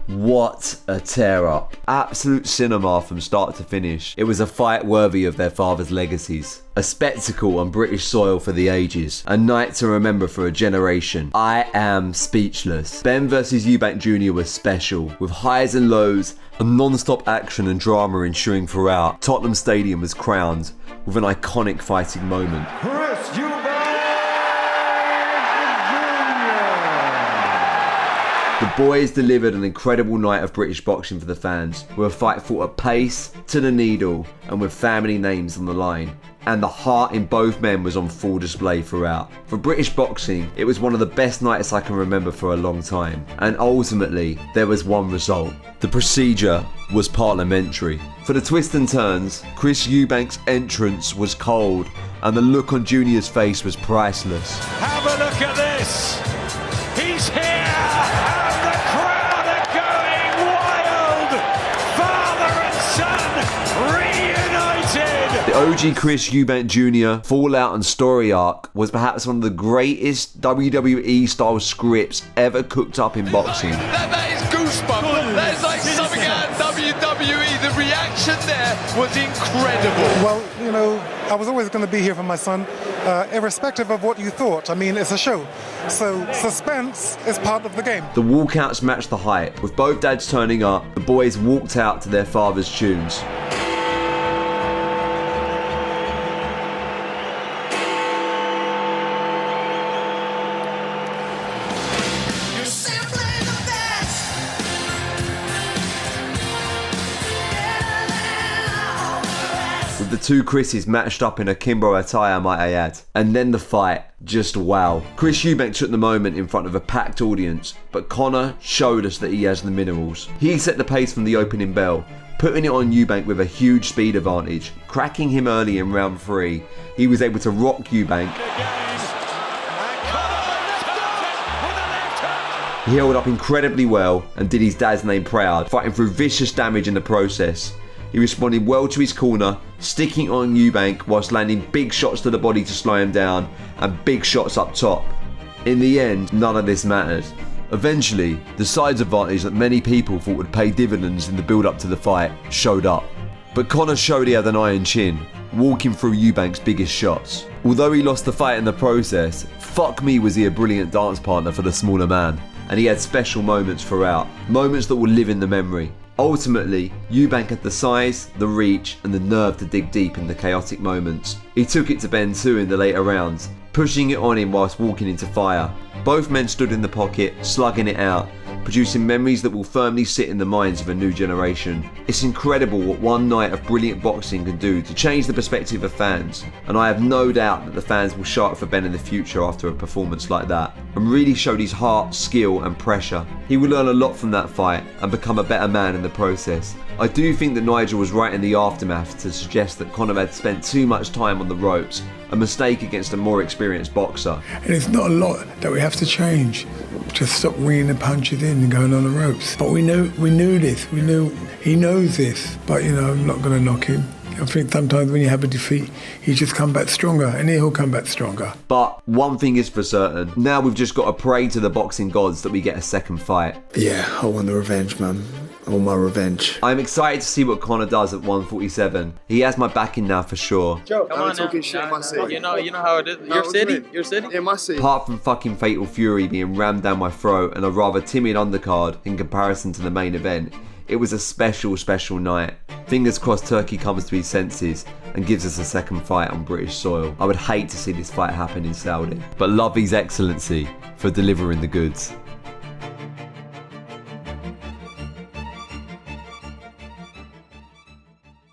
What a tear up. Absolute cinema from start to finish. It was a fight worthy of their father's legacies. A spectacle on British soil for the ages. A night to remember for a generation. I am speechless. Benn versus Eubank Jr was special, with highs and lows and non-stop action and drama ensuing throughout. Tottenham Stadium was crowned with an iconic fighting moment. The boys delivered an incredible night of British boxing for the fans, with a fight fought at pace, to the needle, and with family names on the line. And the heart in both men was on full display throughout. For British boxing, it was one of the best nights I can remember for a long time. And ultimately, there was one result. The procedure was parliamentary. For the twists and turns, Chris Eubank's entrance was cold, and the look on Junior's face was priceless. Have a look at this! He's here! The OG Chris Eubank Jr. fallout and story arc was perhaps one of the greatest WWE style scripts ever cooked up in boxing. That is goosebumps. That is like something out of WWE. The reaction there was incredible. Well, you know, I was always going to be here for my son, irrespective of what you thought. I mean, it's a show, so suspense is part of the game. The walkouts matched the hype. With both dads turning up, the boys walked out to their father's tunes. With the two Chris's matched up in a Kimbo attire, might I add. And then the fight, just wow. Chris Eubank took the moment in front of a packed audience, but Conor showed us that he has the minerals. He set the pace from the opening bell, putting it on Eubank with a huge speed advantage. Cracking him early in round 3, he was able to rock Eubank. He held up incredibly well and did his dad's name proud, fighting through vicious damage in the process. He responded well to his corner, sticking on Eubank whilst landing big shots to the body to slow him down and big shots up top. In the end, none of this mattered. Eventually, the size advantage that many people thought would pay dividends in the build-up to the fight showed up. But Conor showed he had an iron chin, walking through Eubank's biggest shots. Although he lost the fight in the process, fuck me was he a brilliant dance partner for the smaller man. And he had special moments throughout, moments that will live in the memory. Ultimately, Eubank had the size, the reach and the nerve to dig deep in the chaotic moments. He took it to Benn too in the later rounds, pushing it on him whilst walking into fire. Both men stood in the pocket, slugging it out, producing memories that will firmly sit in the minds of a new generation. It's incredible what one night of brilliant boxing can do to change the perspective of fans, and I have no doubt that the fans will shout for Benn in the future after a performance like that, and really showed his heart, skill and pressure. He will learn a lot from that fight and become a better man in the process. I do think that Nigel was right in the aftermath to suggest that Conor had spent too much time on the ropes, a mistake against a more experienced boxer. And it's not a lot that we have to change. Just stop winging the punches in and going on the ropes. But we knew this. We knew he knows this. But you know, I'm not going to knock him. I think sometimes when you have a defeat, you just come back stronger, and he'll come back stronger. But one thing is for certain, now we've just got to pray to the boxing gods that we get a second fight. Yeah, I want the revenge, man. I want my revenge. I'm excited to see what Conor does at 147. He has my backing now for sure. Joe, come on talking shit in my city. You know how it is. Your city? In my city. Apart from fucking Fatal Fury being rammed down my throat and a rather timid undercard in comparison to the main event, it was a special night. Fingers crossed Turkey comes to his senses and gives us a second fight on British soil. I would hate to see this fight happen in Saudi, but love His Excellency for delivering the goods.